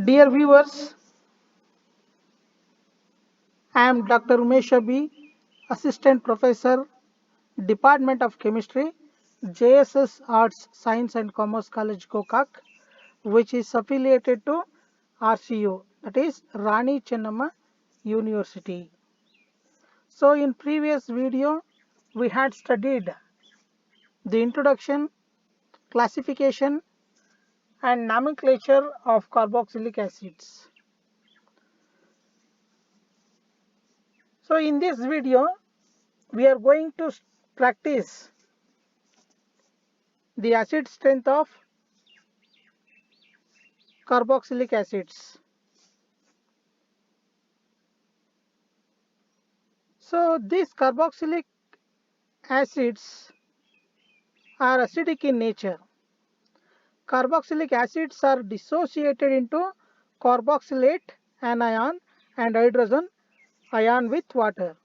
Dear viewers, I am Dr. Umesh Abi, Assistant Professor, Department of Chemistry, JSS Arts, Science and Commerce College, Gokak, which is affiliated to RCU, that is Rani Chennamma University. So in previous video, we had studied the introduction, classification and nomenclature of carboxylic acids. So in this video, we are going to practice the acid strength of carboxylic acids. So these carboxylic acids are acidic in nature. Carboxylic acids are dissociated into carboxylate anion and hydrogen ion with water.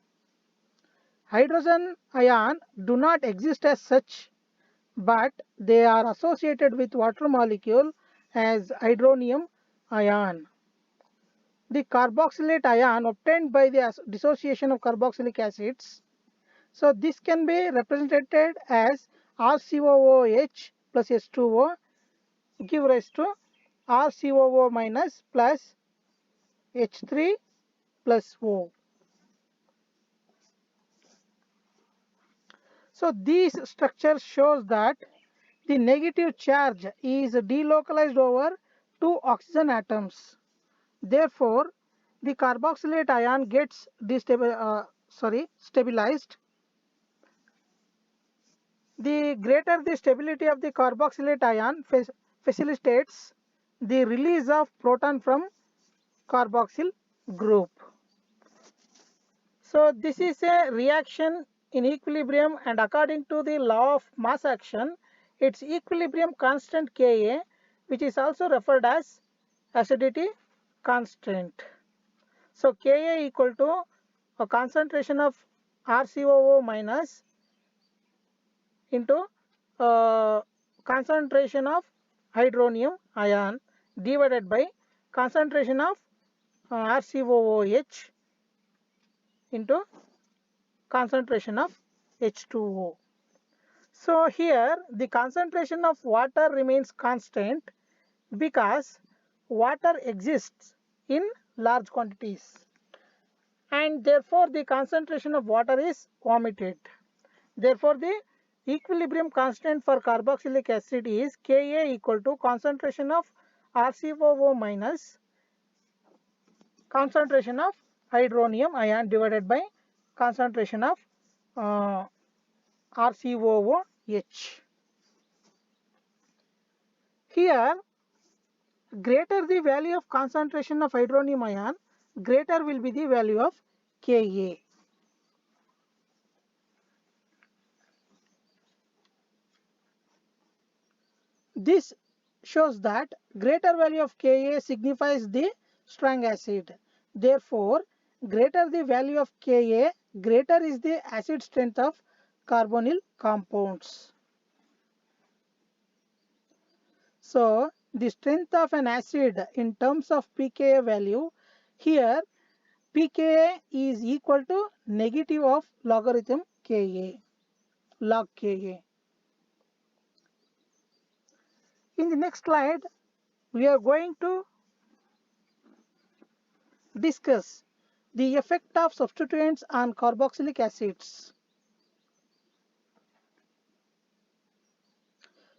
Hydrogen ion do not exist as such, but they are associated with water molecule as hydronium ion. The carboxylate ion obtained by the dissociation of carboxylic acids, so this can be represented as RCOOH plus H2O give rise to RCOO minus plus H3 plus O. So these structures shows that the negative charge is delocalized over two oxygen atoms. Therefore, the carboxylate ion gets stabilized. The greater the stability of the carboxylate ion facilitates the release of proton from carboxyl group. So this is a reaction in equilibrium, and according to the law of mass action, its equilibrium constant Ka, which is also referred as acidity constant. So Ka equal to a concentration of RCOO minus into concentration of hydronium ion divided by concentration of RCOOH into concentration of H2O. So here the concentration of water remains constant because water exists in large quantities, and therefore the concentration of water is omitted. Therefore the equilibrium constant for carboxylic acid is Ka equal to concentration of RCOO minus concentration of hydronium ion divided by concentration of RCOOH. Here, greater the value of concentration of hydronium ion, greater will be the value of Ka. This shows that greater value of Ka signifies the strong acid. Therefore, greater the value of Ka, greater is the acid strength of carbonyl compounds. So, the strength of an acid in terms of pKa value, here pKa is equal to negative of logarithm Ka, log Ka. In the next slide, we are going to discuss the effect of substituents on carboxylic acids.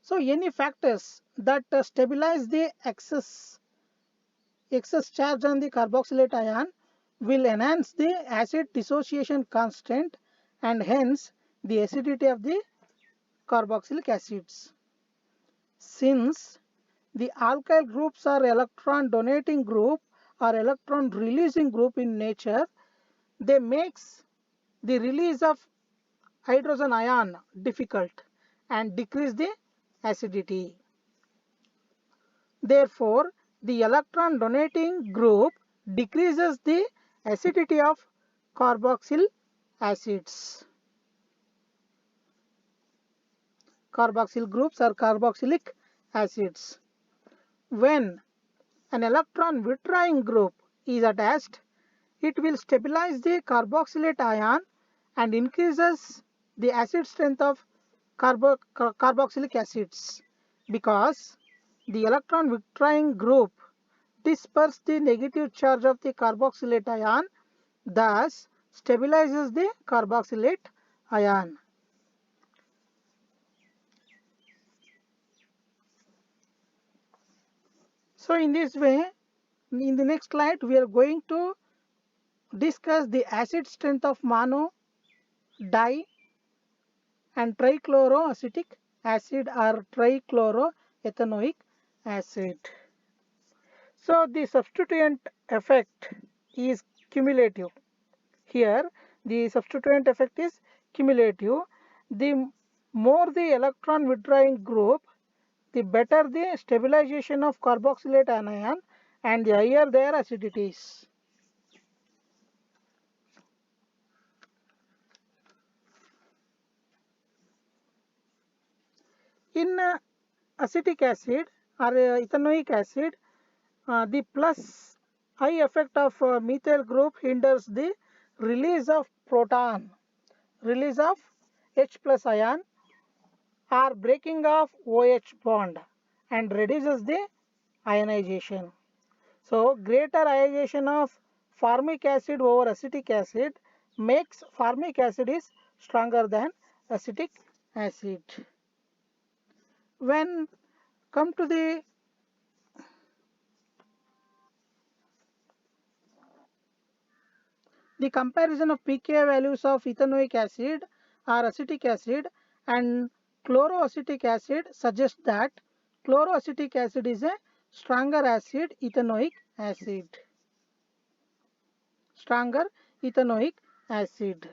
So any factors that stabilize the excess charge on the carboxylate ion will enhance the acid dissociation constant and hence the acidity of the carboxylic acids. Since the alkyl groups are electron donating group or electron releasing group in nature, they makes the release of hydrogen ion difficult and decrease the acidity. Therefore, the electron donating group decreases the acidity of carboxyl acids. carboxyl groups or carboxylic acids. When an electron withdrawing group is attached, it will stabilize the carboxylate ion and increases the acid strength of carboxylic acids, because the electron withdrawing group disperses the negative charge of the carboxylate ion, thus stabilizes the carboxylate ion. So in this way, in the next slide, we are going to discuss the acid strength of mono, di and trichloroacetic acid or trichloroethanoic acid. So the substituent effect is cumulative. Here the substituent effect is cumulative. The more the electron withdrawing group, the better the stabilization of carboxylate anion and the higher their acidities. In acetic acid or ethanoic acid, the plus I effect of methyl group hinders the release of proton, release of H plus ion or breaking of OH bond and reduces the ionization. So greater ionization of formic acid over acetic acid makes formic acid is stronger than acetic acid. When come to the comparison of pKa values of ethanoic acid or acetic acid and chloroacetic acid suggests that chloroacetic acid is a stronger acid ethanoic acid. Stronger ethanoic acid.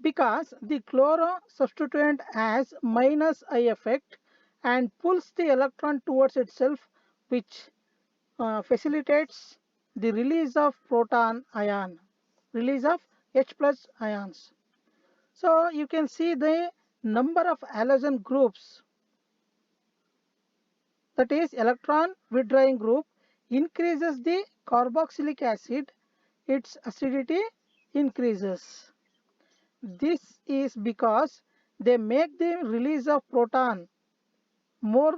Because the chloro substituent has minus I effect and pulls the electron towards itself, which facilitates the release of proton ion, release of H plus ions. So you can see the number of halogen groups, that is electron withdrawing group, increases the carboxylic acid, its acidity increases. This is because they make the release of proton more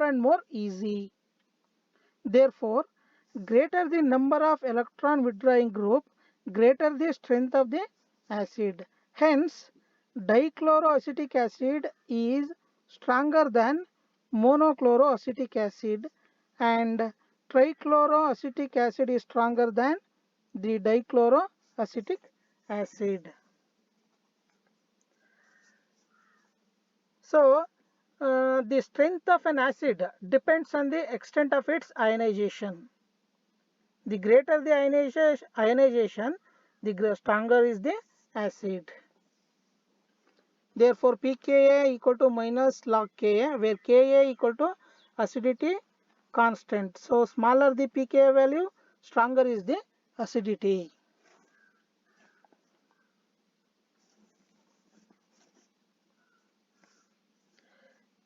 and more easy. Therefore, greater the number of electron withdrawing group, greater the strength of the acid. Hence, dichloroacetic acid is stronger than monochloroacetic acid and trichloroacetic acid is stronger than the dichloroacetic acid. So, the strength of an acid depends on the extent of its ionization. The greater the ionization, the stronger is the acid. Therefore, pKa equal to minus log Ka, where Ka equal to acidity constant. So, smaller the pKa value, stronger is the acidity.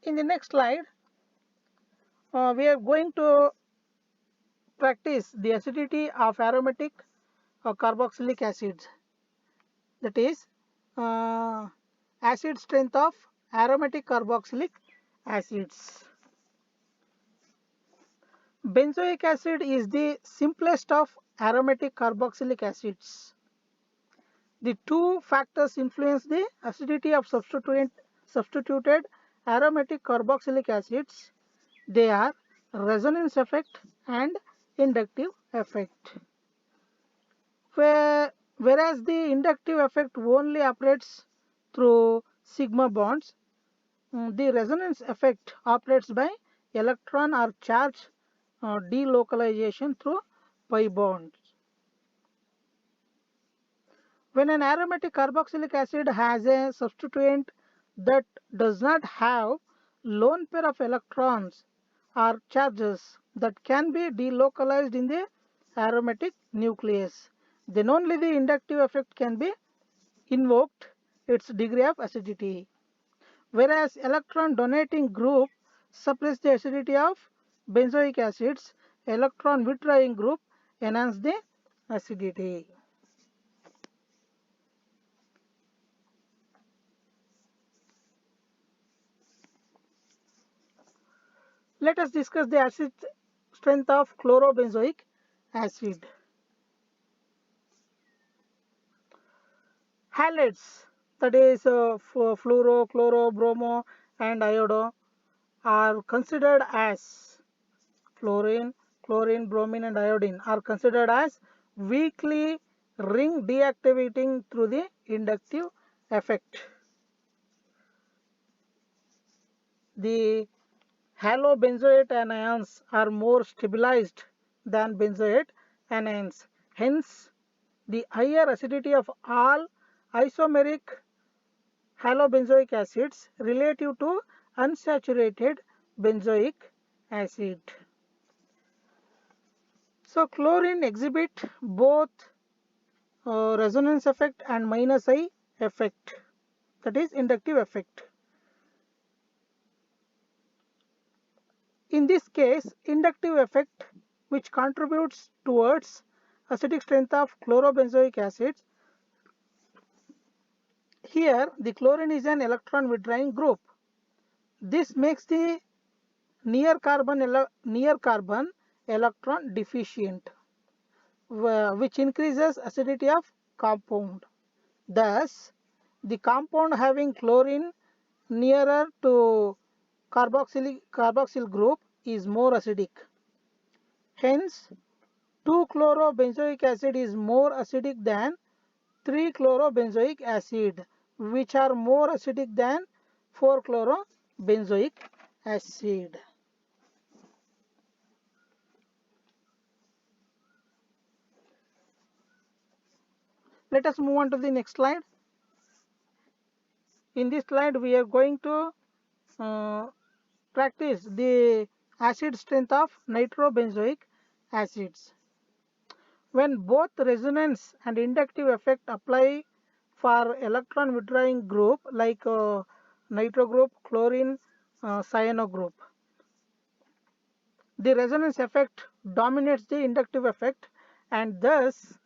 In the next slide, we are going to practice the acidity of aromatic carboxylic acids, that is acid strength of aromatic carboxylic acids. Benzoic acid is the simplest of aromatic carboxylic acids. The two factors influence the acidity of substituted aromatic carboxylic acids. They are resonance effect and inductive effect. Whereas the inductive effect only operates through sigma bonds, the resonance effect operates by electron or charge delocalization through pi bonds. When an aromatic carboxylic acid has a substituent that does not have lone pair of electrons or charges that can be delocalized in the aromatic nucleus, then only the inductive effect can be invoked, its degree of acidity. whereas electron donating group suppress the acidity of benzoic acids, electron withdrawing group enhance the acidity. Let us discuss the acid strength of chlorobenzoic acid. Halides, that is fluoro, chloro, bromo and iodo, are considered as fluorine, chlorine, bromine and iodine are considered as weakly ring deactivating through the inductive effect. The halobenzoate anions are more stabilized than benzoate anions. Hence, the higher acidity of all isomeric halobenzoic acids relative to unsaturated benzoic acid. So, chlorine exhibit both resonance effect and minus I effect, that is inductive effect. In this case, inductive effect which contributes towards acidic strength of chlorobenzoic acids. Here the chlorine is an electron withdrawing group. This makes the near carbon electron deficient, which increases acidity of compound. Thus, the compound having chlorine nearer to carboxyl group is more acidic. Hence, 2-chlorobenzoic acid is more acidic than 3-chlorobenzoic acid, which are more acidic than 4-chlorobenzoic acid. Let us move on to the next slide. In this slide, we are going to practice the acid strength of nitrobenzoic acids. When both resonance and inductive effect apply for electron withdrawing group like nitro group, chlorine, cyano group, the resonance effect dominates the inductive effect and thus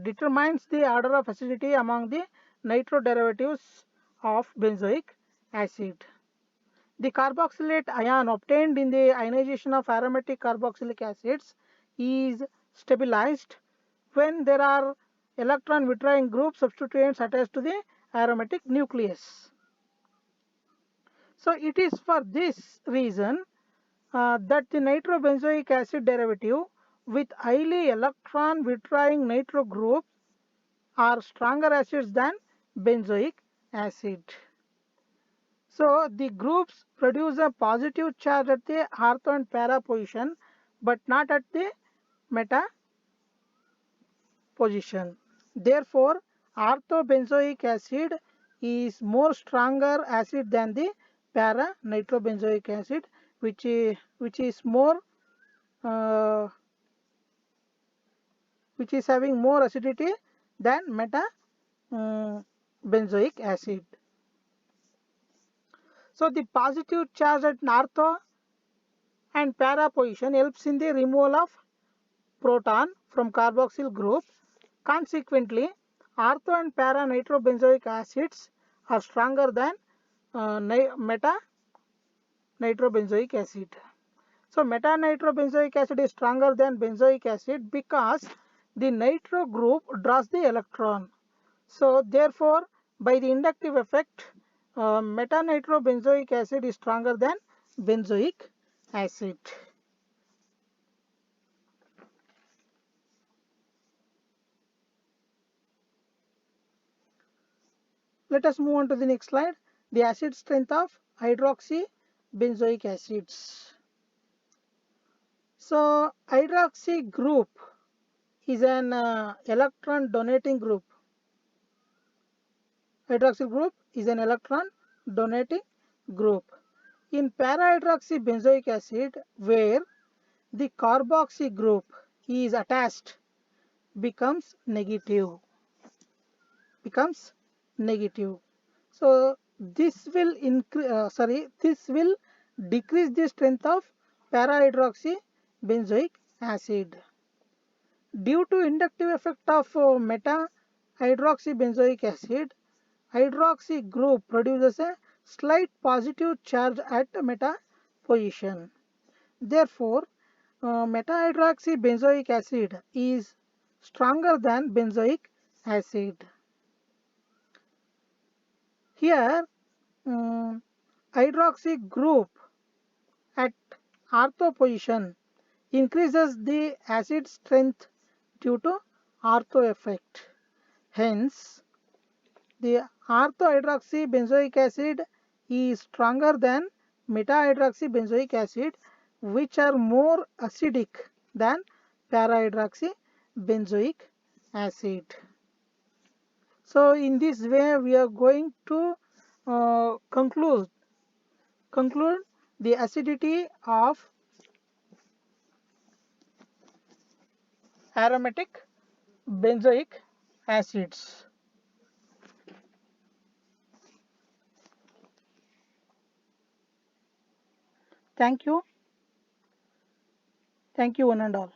determines the order of acidity among the nitro derivatives of benzoic acid. The carboxylate ion obtained in the ionization of aromatic carboxylic acids is stabilized when there are electron withdrawing group substituents attached to the aromatic nucleus. So it is for this reason that the nitrobenzoic acid derivative with highly electron withdrawing nitro groups are stronger acids than benzoic acid. So the groups produce a positive charge at the ortho and para position but not at the meta position. Therefore, orthobenzoic acid is more stronger acid than the para nitrobenzoic acid, which is more which is having more acidity than meta benzoic acid. So the positive charge at ortho and para position helps in the removal of proton from carboxyl group. Consequently, ortho and para nitrobenzoic acids are stronger than meta nitrobenzoic acid. So meta nitrobenzoic acid is stronger than benzoic acid because the nitro group draws the electron. So therefore, by the inductive effect, meta nitrobenzoic acid is stronger than benzoic acid. Let us move on to the next slide. The acid strength of hydroxybenzoic acids. So hydroxy group is an electron donating group. Hydroxyl group is an electron donating group. In para-hydroxybenzoic acid, where the carboxy group is attached, becomes negative. So this will decrease the strength of para-hydroxybenzoic acid. Due to inductive effect of meta hydroxybenzoic acid, hydroxy group produces a slight positive charge at meta position. Therefore, meta-hydroxybenzoic acid is stronger than benzoic acid. Here, um, hydroxy group at ortho position increases the acid strength due to ortho effect. Hence, the ortho-hydroxybenzoic acid is stronger than meta-hydroxybenzoic acid, which are more acidic than para-hydroxybenzoic acid. So, in this way, we are going to conclude the acidity of aromatic benzoic acids. Thank you. Thank you, one and all.